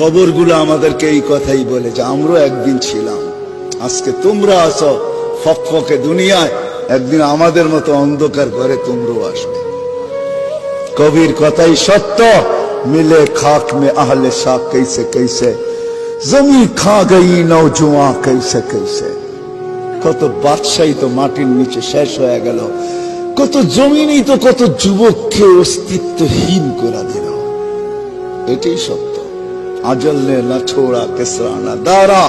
কবরগুলো আমাদেরকে এই কথাই বলে যে আমরা একদিন ছিলাম, আজকে তোমরা আসো ফকফকে দুনিয়ায়, একদিন আমাদের মতো অন্ধকার করে তোমরাও আসবে। কবির কথাই সত্য, মিলে খাক মে আহলে শাহ कैसे कैसे, জমি খা গই নওজোয়ান कैसे कैसे। কত বাদশাহী তো মাটির নিচে শেষ হয়ে গেল, কত জমিনই তো কত যুবককে অস্তিত্বহীন করে দিল। এটাই সত্য। আজল নে না ছোড়া কেসরা না দারা,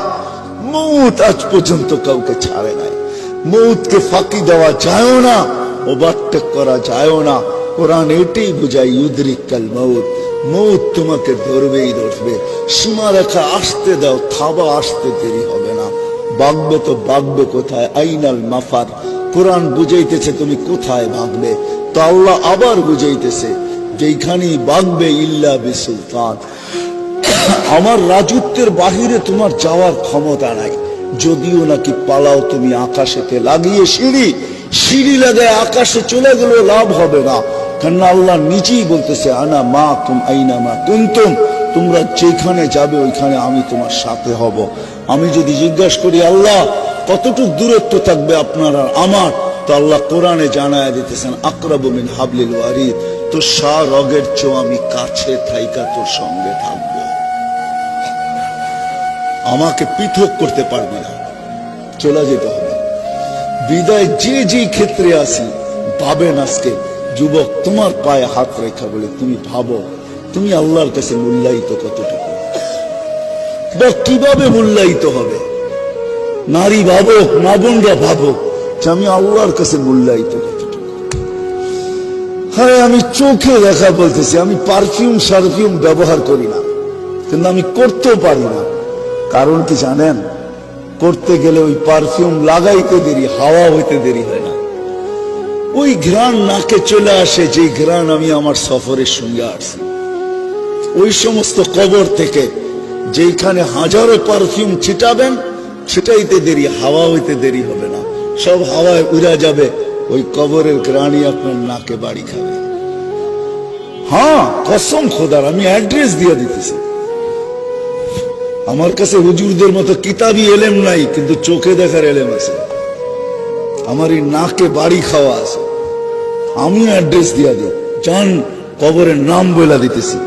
মৌত আজ পর্যন্ত কাউকে ছাড়ে নাই। মৌতকে ফাঁকি দেওয়া যায় না, ওভারটেক করা যায় না। কোরআন এটাই বুঝায় ইউদরিকাল মৌত, মৌত তোমাকে ধরবেই ধরবে। সীমা রেখা আসতে দাও, থাবা আসতে দেরি হবে না। ভাগবে তো ভাগবে কোথায়, আইনাল মাফার। কোরআন বুঝাইতেছে তুমি কোথায় ভাগবে, তো আল্লাহ আবার বুঝাইতেছে যেখানেই ভাগবে ইল্লা বিসুলতান, আমার রাজত্বের বাহিরে তোমার যাওয়ার ক্ষমতা নাই। যদিও নাকি পালাও তুমি আকাশেতে লাগিয়ে সিঁড়ি, সিঁড়ি লাগায় আকাশে চলে গেলেও লাভ হবে না, কারণ আল্লাহ নিজেই বলতেছে আনা মা কুম আইনা মা কুনতুম, তোমরা যেখানে যাবে ওইখানে আমি তোমার সাথে হব। আমি যদি জিজ্ঞাসা করি আল্লাহ কতটুকু দূরত্ব থাকবে আপনার আর আমার, তো আল্লাহ কোরআনে জানায় দিতেছেন আকরাবু মিন হাবলিল ওয়ারিদ, তো শাহ রগের চেয়েও আমি কাছে থাইকা তোর সঙ্গে থাকবো। আমাকে পৃথক করতে পারবি না, চলে যেতে হবে। বিদায় যে যে ক্ষেত্রে আসি ভাবেন, আজকে যুবক তোমার পায়ে হাত রেখা বলে তুমি ভাবো তুমি আল্লাহর কাছে মূল্যায়িত কতটুকু, বা কিভাবে মূল্যায়িত হবে। নারী ভাবো, মা বোনরা ভাবো যে আমি আল্লাহর কাছে মূল্যায়িত কতটুকু। হ্যাঁ, আমি চোখে দেখা বলতেছি, আমি পারফিউম সারফিউম ব্যবহার করি না, কিন্তু আমি করতেও পারি না। কারণ কি জানেন? করতে গেলে ওই পারফিউম লাগাইতে দেরি, হাওয়া হইতে দেরি হয় না। ওই ঘ্রাণ নাকে চলে আসে, যে ঘ্রাণ আমি আমার সফরের সঙ্গে আসছি। ওই সমস্ত কবর থেকে যেখানে হাজারো পারফিউম ছিটাবেন, ছিটাইতে দেরি, হাওয়া হইতে দেরি হবে না, সব হাওয়ায় উড়া যাবে। ওই কবরের ঘ্রাণই আপনার নাকে বাড়ি খাবে। হ্যাঁ, কসম খোদার, আমি অ্যাড্রেস দিয়ে দিতেছি। আমার কাছে হুজুরদের মতো কিতাবি এলেম নাই, কিন্তু চোখে দেখার এলেম আছে। আমার এই নাকে বাড়ি খাওয়া আছে। আমি অ্যাড্রেস দিয়া দিই, যান কবরের নাম বলে দিতেছি।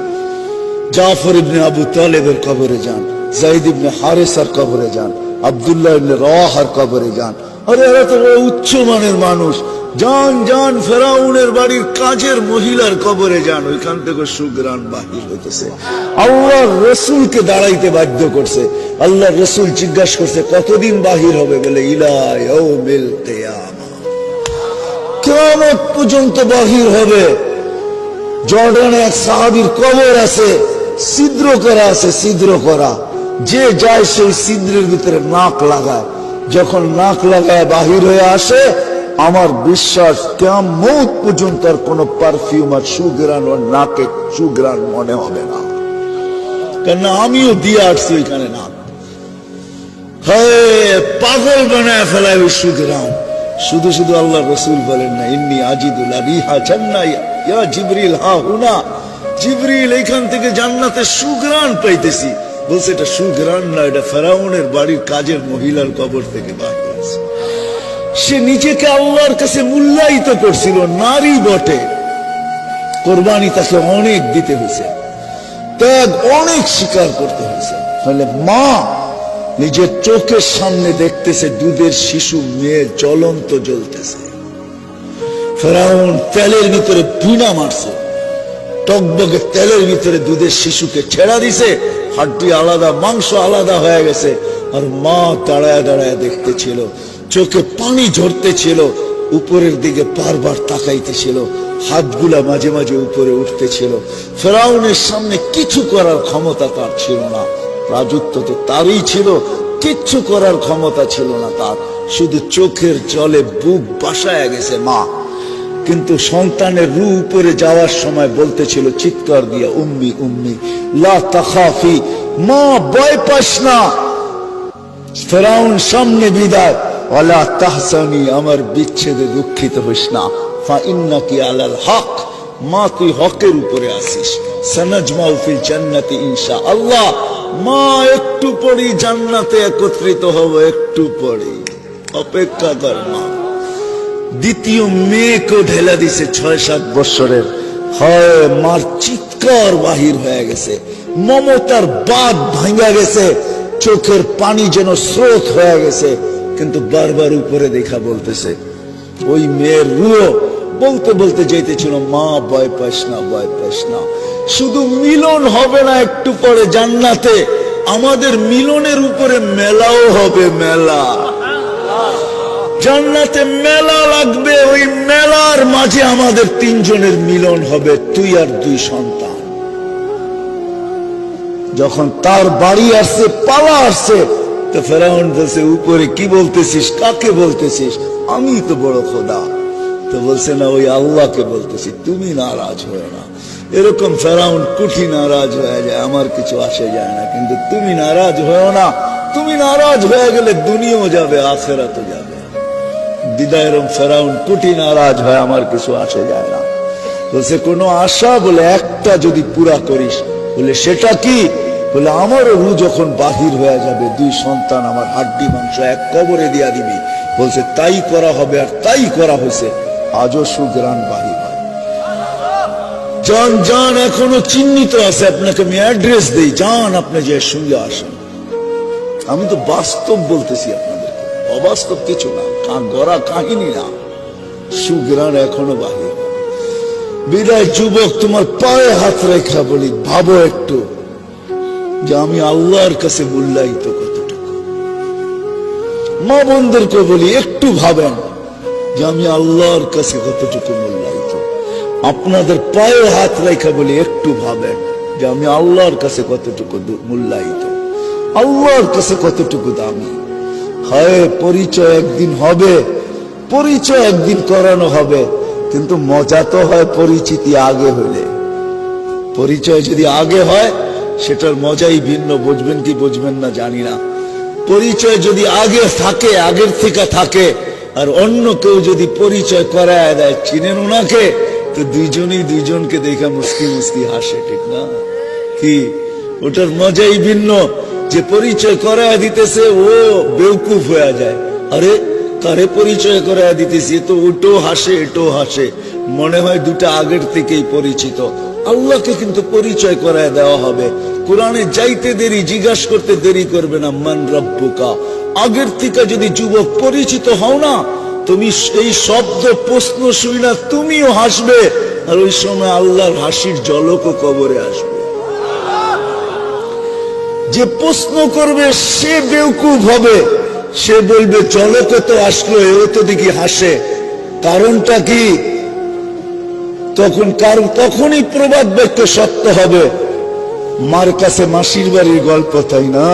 জাফর ইবনে আবু তালেবের কবরে যান, যায়েদ ইবনে হারেসার কবরে যান, আব্দুল্লাহ ইবনে রাওয়াহার কবরে যান। আরে এরা তো উচ্চ মানের মানুষ। যান যান ফেরাউনের বাড়ির কাজের মহিলার কবরে যান, ওইখান থেকে সুগ্রাণ বাহির হইতেছে। আল্লাহর রসুলকে দাঁড়াইতে বাধ্য করছে। আল্লাহর রসুল জিজ্ঞাসা করছে কতদিন বাহির হবে, বলে ইলা ইয়াউমিল কিয়ামা, কিয়ামত পর্যন্ত বাহির হবে। জর্ডানে এক সাহাবীর কবর আছে, ছিদ্র করা আছে, ছিদ্র করা। যে যায় সেই ছিদ্রের ভিতরে নাক লাগায়, যখন নাক লাগায় বাহির হয়ে আসে, আমার বিশ্বাস কিয়ামত পর্যন্ত আর কোন পারফিউম আর সুগ্রাণ ওর নাকে সুগ্রাণ মনে হবে না। কেন আমিও দিয়ে আসছি ওইখানে নাক। হ্যাঁ, পাগল বানায় ফেলায় ওই সুগ্রাণ। শুধু শুধু আল্লাহ রসুল বলেন না ইন্নী আজিদুল রিহা জান্নাহ ইয়া জিবরিল হা হুনা, জিবরিল এখান থেকে জান্নাতে সুগ্রাণ পাইতেছি। বলছে এটা সুগ্রাণ না, এটা ফেরাউনের বাড়ির কাজের মহিলার কবর থেকে বাহির হয়েছে। সে নিজেকে আল্লাহর কাছে মূল্যায়িত করছিল, নারী বটে। কোরবানি তাকে অনেক দিতে হয়েছে, ত্যাগ অনেক স্বীকার করতে হয়েছে। ফলে মা নিজের চোখের সামনে দেখতেছে দুধের শিশু মেয়ে জ্বলন্ত জ্বলতেছে। ফেরাউন তেলের ভিতরে বিনা মারছে, টকবগে তেলের ভিতরে দুধের শিশুকে ছেড়া দিছে, হাড্ডি আলাদা, মাংস আলাদা হয়ে গেছে। আর মা দাঁড়ায় দাঁড়ায় দেখতেছিল, চোখে পানি ঝরতেছিল, উপরের দিকে বারবার তাকাইতেছিল, হাতগুলা মাঝে মাঝে উপরে উঠতেছিল। ফেরাউনের সামনে কিছু করার ক্ষমতা তার ছিল না, রাজত্ব তো তারই ছিল, কিচ্ছু করার ক্ষমতা ছিল না তার। শুধু চোখের জলে বুক বাসায় গেছে মা। কিন্তু সন্তানের রু উপরে যাওয়ার সময় বলতেছিল চিৎকার দিয়া, উম্মি উম্মি লা তাখাফি, মা ভয় পাস না, ফেরাউন সামনে বিদায়, ওয়ালা তাহসানি, আমার বিচ্ছেদে দুঃখিত হইস না, ফা ইন্নাকি আলাল হক, মা তুই হকের উপরে আসিস, সানাজমাউ ফিল জান্নাতি ইনশাআল্লাহ, মা একটু পরেই জান্নাতে একত্রিত হব, একটু পরেই, অপেক্ষা কর মা। দ্বিতীয় মেয়েকেও ঢেলা দিছে 6-7 বছরের। হয় মার চিৎকার বাহির হয়ে গেছে, মমতার বাঁধ ভাঙা গেছে, চোখের পানি যেন স্রোত হয়ে গেছে, কিন্তু বারবার উপরে দেখা বলতেছে। ওই মেয়ের রুহ বলতে বলতে যাইতেছিল, মা ভয় পাস না, ভয় পাস না, শুধু মিলন হবে না একটু পরে জান্নাতে, আমাদের মিলনের উপরে মেলাও হবে, মেলা। জান্নাতে মেলা লাগবে, ওই মেলার মাঝে আমাদের 3 জনের মিলন হবে, তুই আর 2 সন্তান। যখন তার বাড়ি আসছে, পালা আসছে, তো ফেরাউন বলছে, উপরে কি বলতেছিস, কাকে বলতেছিস? আমি তো বড় খোদা। তো বলছে, না, ওই আল্লাহকে বলতেছি, তুমি নারাজ হয়ে না। এরকম ফেরাউন কুঠি নারাজ হয়ে যায়, আমার কিছু আসে যায় না, কিন্তু তুমি নারাজ হয়েও না। তুমি নারাজ হয়ে গেলে দুনিয়াও যাবে, আখিরাতও যাবে। বিদায়রম ফেরাউন কুঠি নারাজ হয়, আমার কিছু আসে যায় না। বলছে, কোনো আশা? বলে, একটা যদি পুরা করিস। বলে, সেটা কি? বলে, আমারও রু যখন বাহির হয়ে যাবে, 2 সন্তান আমার হাড্ডি মাংস এক কবরে দিয়া দিবি। বলছে, তাই করা হবে, আর তাই করা হয়েছে। আজও সুগ্রাণ বাহির হয়। যান যান, এখনো চিহ্নিত আছে, আপনাকে আমি অ্যাড্রেস দেই, যান, আপনি যে সঙ্গে আসেন। আমি তো বাস্তব বলতেছি আপনাদেরকে, অবাস্তব কিছু না, গড়া কাহিনী না। সুগ্রাণ এখনো বাহির। বিদায় যুবক, তোমার পায়ে হাত রেখা বলি, ভাবো একটু যে আমি আল্লাহর কাছে মূল্যায়িত কতটুকু। মা বোনদেরকে বলি, একটু ভাবেন যে আমি আল্লাহর কাছে কতটুকু মূল্যায়িত। আপনাদের পায়ে হাত রেখা বলি, একটু ভাবেন যে আমি আল্লাহর কাছে কতটুকু মূল্যায়িত, আল্লাহর কাছে কতটুকু দামি। হয় পরিচয় একদিন হবে, পরিচয় একদিন করানো হবে, কিন্তু মজা তো হয় পরিচিতি আগে হলে। পরিচয় যদি আগে হয়, সেটার মজাই ভিন্ন। বুঝবেন কি বুঝবেন না জানি না। পরিচয় যদি আগে থাকে, আগের থেকে থাকে, আর অন্য কেউ যদি পরিচয় করায় দেয়, চিনেন ওনাকে, তো 2জনই 2জনকে দেখা মুস্কি মুস্কি হাসে, ঠিক না? কি, ওটার মজাই ভিন্ন। যে পরিচয় করায় দিতেছে, ও বেউকুফ হয়ে যায়। আরে, কারে পরিচয় করায় দিতেছি, তো ওটাও হাসে, এটাও হাসে, মনে হয় 2টা আগের থেকেই পরিচিত। আল্লাহকে কিন্তু পরিচয় করায় দেওয়া হবে। কোরআনে যাইতে দেরি, জিজ্ঞাসা করতে দেরি করবে না, মান রব্বুকা। আগের থেকে যদি যুবক পরিচিত হও না, তুমি এই শব্দ প্রশ্ন শুই না, তুমিও হাসবে, আর ওই সময় আল্লাহর হাসির ঝলকও কবরে আসবে। যে প্রশ্ন করবে সে বেউকুফ হবে, সে বলবে, ঝলক তো আসলো, এও তো দেখি হাসে, কারণটা কি? তখনই প্রবাদ বাক্য সত্য হবে। মার কাছে মাসির বাড়ির গল্প, তাই না?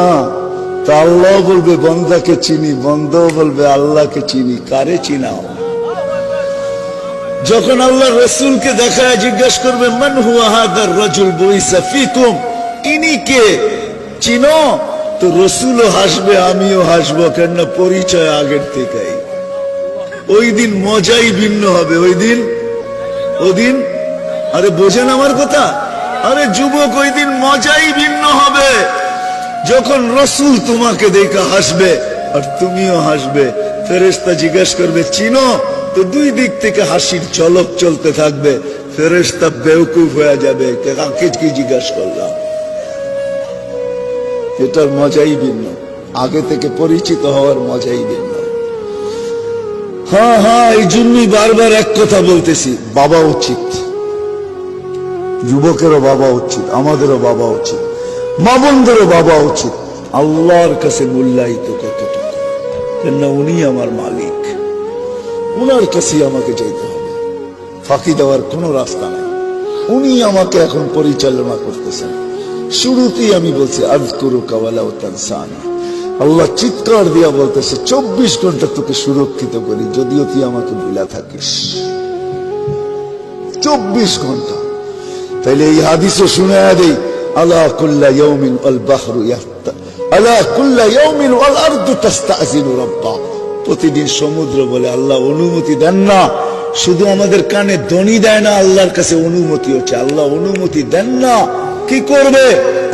তা আল্লাহ বলবে, বন্দাকে চিনি, বন্দাও বলবে, আল্লাহকে চিনি। কারে চিনাও? যখন আল্লাহ রসুলকে দেখায় জিজ্ঞাসা করবে, মান হুয়া হাদার রাজুল বুইসা ফিকুম, ইনি কে, চিনো? তো রসুলও হাসবে, আমিও হাসবো, কেননা পরিচয় আগের থেকেই। ওই দিন মজাই ভিন্ন হবে। ওদিন আরে বোঝেন আমার কথা? আরে যুবক, ওই দিন মজাই ভিন্ন হবে, যখন রসুল তোমাকে দেখে হাসবে, আর তুমিও হাসবে। ফেরেশতা জিজ্ঞাসা করবে, চিনো? তো 2 দিক থেকে হাসির ঝলক চলতে থাকবে। ফেরেশতা বেউকুফ হয়ে যাবে, কাকে কি জিজ্ঞাসা করলাম। এটার মজাই ভিন্ন, আগে থেকে পরিচিত হওয়ার মজাই ভিন্ন। হ্যাঁ হ্যাঁ, এই জন্যই বারবার এক কথা বলতেছি, বাবা উচিত, যুবকেরও বাবা উচিত, আমাদেরও বাবা উচিত, মা বোনদেরও বাবা উচিত। আল্লাহর কাছে মূল্যায়িত কতটুকু, কেননা উনি আমার মালিক, উনার কাছেই আমাকে যেতে হবে, ফাঁকি দেওয়ার কোনো রাস্তা নাই। উনি আমাকে এখন পরিচালনা করতেছেন। শুরুতেই আমি বলছি, আযকুরুকা ওয়া লা তানসানি। আল্লাহ চিৎকার দিয়া বলতেছে, 24 ঘন্টা তোকে সুরক্ষিত করি, যদিও তুই আমাকে ভুলা থাকিস। 24 ঘন্টা। তাইলে এই হাদিসও শুনে দেই, আলা কুল্লা ইয়াউমিন আল বাহরু ইয়াহতা, আলা কুল্লা ইয়াউমিন ওয়াল আরদু তাস্তাযিনু রাব্বা। প্রতিদিন সমুদ্র বলে, আল্লাহ অনুমতি দেন না। শুধু আমাদের কানে ধ্বনি দেয় না, আল্লাহর কাছে অনুমতি হচ্ছে, আল্লাহ অনুমতি দেন না। কি করবে?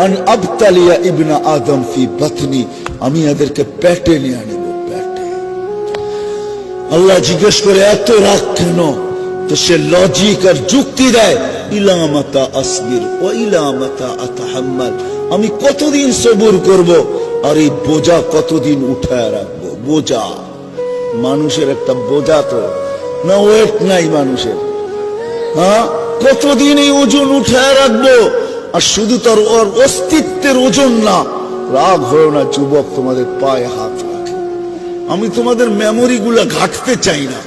আন আবতালিয়া ইবনা আদম ফি বাতনি, আমি এদেরকে পেটে নিয়ে আনিব, পেটে। আল্লাহ জিজ্ঞেস করে এত রাগ কেন? তো সে লজিক আর যুক্তি দেয়, ইলা মাতা আসবির ও ইলা মাতা আতাহাম্মাল, আমি কতদিন সবুর করব, আর এই বোঝা কতদিন উঠায় রাখবো? বোঝা, মানুষের একটা বোঝা তো না, ওয়েট নাই মানুষের। হ্যাঁ, কতদিন এই ওজন উঠায় রাখবো? আর শুধু তার ওর অস্তিত্বের ওজন না। রাগ হয়েও না যুবক, তোমাদের পায়ে হাত রাখে। আমি তোমাদের মেমোরি গুলা ঘাটতে চাই না,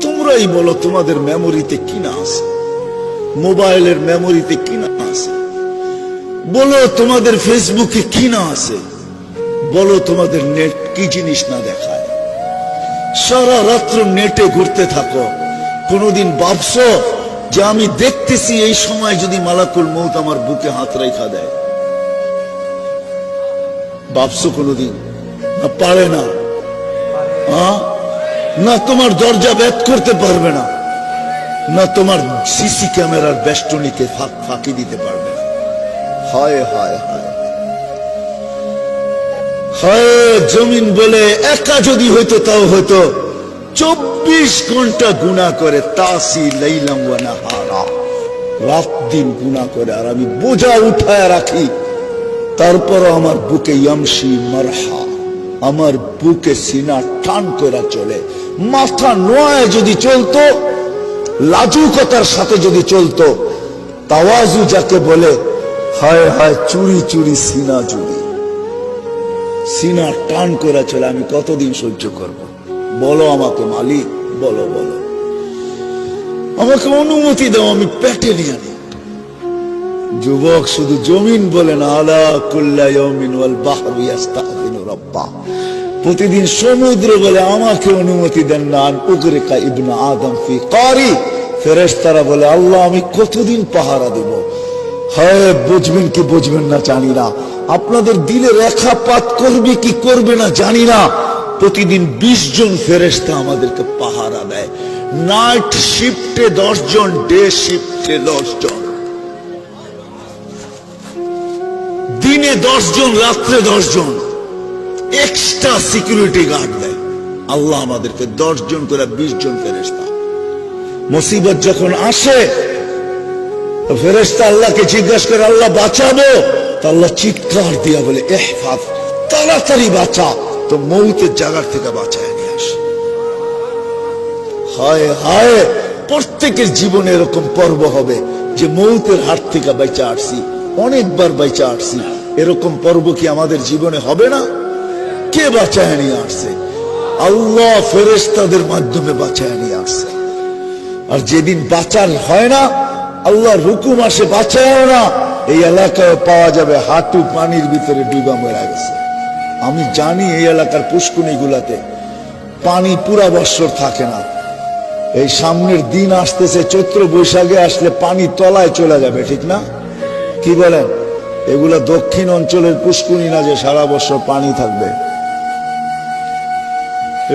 তোমরাই বলো তোমাদের মেমোরিতে কি না আছে, মোবাইলের মেমোরিতে কি না আছে, বলো তোমাদের ফেসবুকে কি না আছে, বলো তোমাদের নেট কি জিনিস না দেখায়। সারা রাত্র নেটে ঘুরতে থাকো, কোনদিন ভাবছো যে আমি দেখতেছি এই সময় যদি মালাকুল মউত আমার বুকে হাত রেখা দেয়? ভাবছো কোনদিন? না, পারে না। না তোমার দরজা ভেদ করতে পারবে না, না তোমার সিসি ক্যামেরার বেষ্টনীকে ফাঁকি দিতে পারবে না। হায় হায় হায় হায়, জমিন বলে একা যদি হইতো তাও হইতো 24 ঘন্টা গুনাহ করে, তাসি লাইলাম ওয়া নাহারা, রাত দিন গুনাহ করে, আর আমি বোঝা উঠায় রাখি। তারপর আমার বুকে ইয়ামশি মারহা, আমার বুকে সিনা টান করে চলে। মাথা নোয়ায় যদি চলতো, লাজুকতার সাথে যদি চলতো, তাওয়াজু যাকে বলে, হায় হায় চুরি চুরি সিনা চুরি, সিনা টান করে চলে। আমি কতদিন সহ্য করব? বলো আমাকে মালিক, বলো বলো, আমাকে অনুমতি দাও, আমি পেটে নিয়ে আনি। যুবক শুধু জমিন বলে না, আলা কুল্লা ইয়াউমিন ওয়াল বাহরু ইস্তাযিনু রাব্বা, প্রতিদিন সমুদ্র বলে আমাকে অনুমতি দেন না, আন উগরিকা ইবনা আদম ফি কারি, ফেরেশতারা বলে আল্লাহ আমি কতদিন পাহারা দেব? হয় বুঝবেন কি বুঝবেন না জানি না, আপনাদের দিলে রেখাপাত করবে কি করবে না জানি না, প্রতিদিন 20 জন ফেরেশতা আমাদেরকে পাহারা দেয়। নাইট শিফটে 10 জন, ডে শিফটে 10 জন, দিনে 10 জন, রাত্রে 10 জন, এক্সট্রা সিকিউরিটি গার্ড দেয় আল্লাহ আমাদেরকে, 10 জন করে 20 জন ফেরেশতা। মুসিবত যখন আসে, ফেরেশতা আল্লাহকে জিজ্ঞাসা করে আল্লাহ বাঁচাবো? তো আল্লাহ চিৎকার দিয়া বলে ইহফাজ, তাড়াতাড়ি বাঁচা, তো মৌতের জায়গা থেকে বাঁচায় নিয়ে আসে। হায় হায়, প্রত্যেকের জীবনে এরকম পর্ব হবে যে মৌতের হাত থেকে বাঁচা আসছি, অনেকবার বাঁচা আসছি, এরকম পর্ব কি আমাদের জীবনে হবে না? কে বাঁচায় নিয়ে আসছে? আল্লাহ ফেরেশতাদের মাধ্যমে বাঁচায় নিয়ে আসছে। আর যেদিন বাঁচার হয় না, আল্লাহর হুকুম আসে বাঁচায় না, এই এলাকায় পাওয়া যাবে হাঁটু পানির ভিতরে ডুবা মরা গেছে। আমি জানি এই এলাকার পুষ্কুনি গুলাতে পানি পুরা বৎসর থাকে না। এই সামনের দিন আসতেছে, চৈত্র বৈশাখে আসলে পানি তলায় চলে যাবে, ঠিক না? কি বলেন? এগুলা দক্ষিণ অঞ্চলের পুষ্কুনি না যে সারা বছর পানি থাকবে।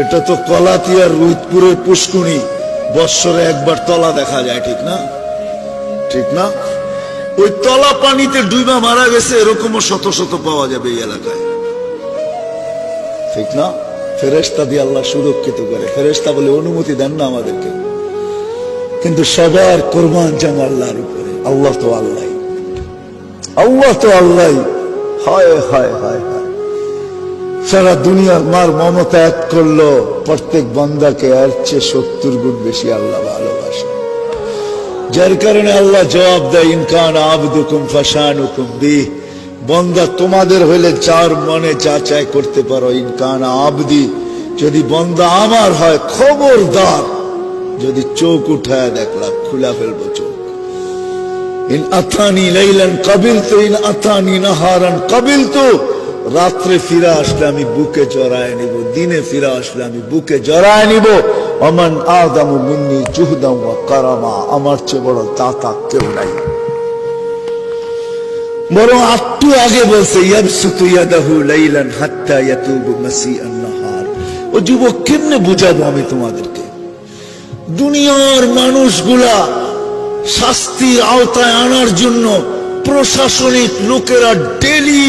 এটা তো কলাতিয়ার রুইতপুরের পুষ্কুনি, বৎসরে একবার তলা দেখা যায়, ঠিক না? ঠিক না? ওই তলা পানিতে ডুবা মারা গেছে এরকমও শত শত পাওয়া যাবে এই এলাকায়, ঠিক না? ফেরেশতা দিয়ে আল্লাহ সুরক্ষিত করে। ফেরেশতা বলে অনুমতি দেন না আমাদেরকে, কিন্তু সবার কোরবান জাম আল্লাহর উপরে। আল্লাহ তো আল্লাহ, আল্লাহ তো আল্লাহ। হায় হায় হায় হায়, সারা দুনিয়ার মার মমতা এক করলো, প্রত্যেক বান্দাকে এর চেয়ে 70 গুণ বেশি আল্লাহ ভালোবাসে। যার কারণে আল্লাহ জবাব দেয়, ইনকান আবদুকুম ফাশানুকুম বিহ, বন্দা তোমাদের হইলে যার মনে যা চায় করতে পারো। ইনকান আবদি, যদি বন্দা আমার হয়, খবরদার যদি চোখ উঠায় দেখলাম খুলা ফেলবো চোখ। ইন আতানি লাইলান কাবিলতু, ইন আতানি নাহারান কাবিলতু, রাত্রে ফিরে আসলে আমি বুকে জড়ায় নিব, দিনে ফিরে আসলে আমি বুকে জড়ায় নিব। ওমান আদামু মিন্নি জুহদাম ওয়া কারামা, আমার চেয়ে বড় দাতা কেউ নাই। বরং একটু আগে বলছে ইয়াবসুতু ইয়াদাহু লাইলান হাত্তা ইয়াতুবু মাসিআন নাহার। ও যুবক, কেমনে বুঝাবো আমি তোমাদেরকে? দুনিয়ার মানুষগুলা শাস্তির আওতায় আনার জন্য প্রশাসনিক লোকেরা ডেলি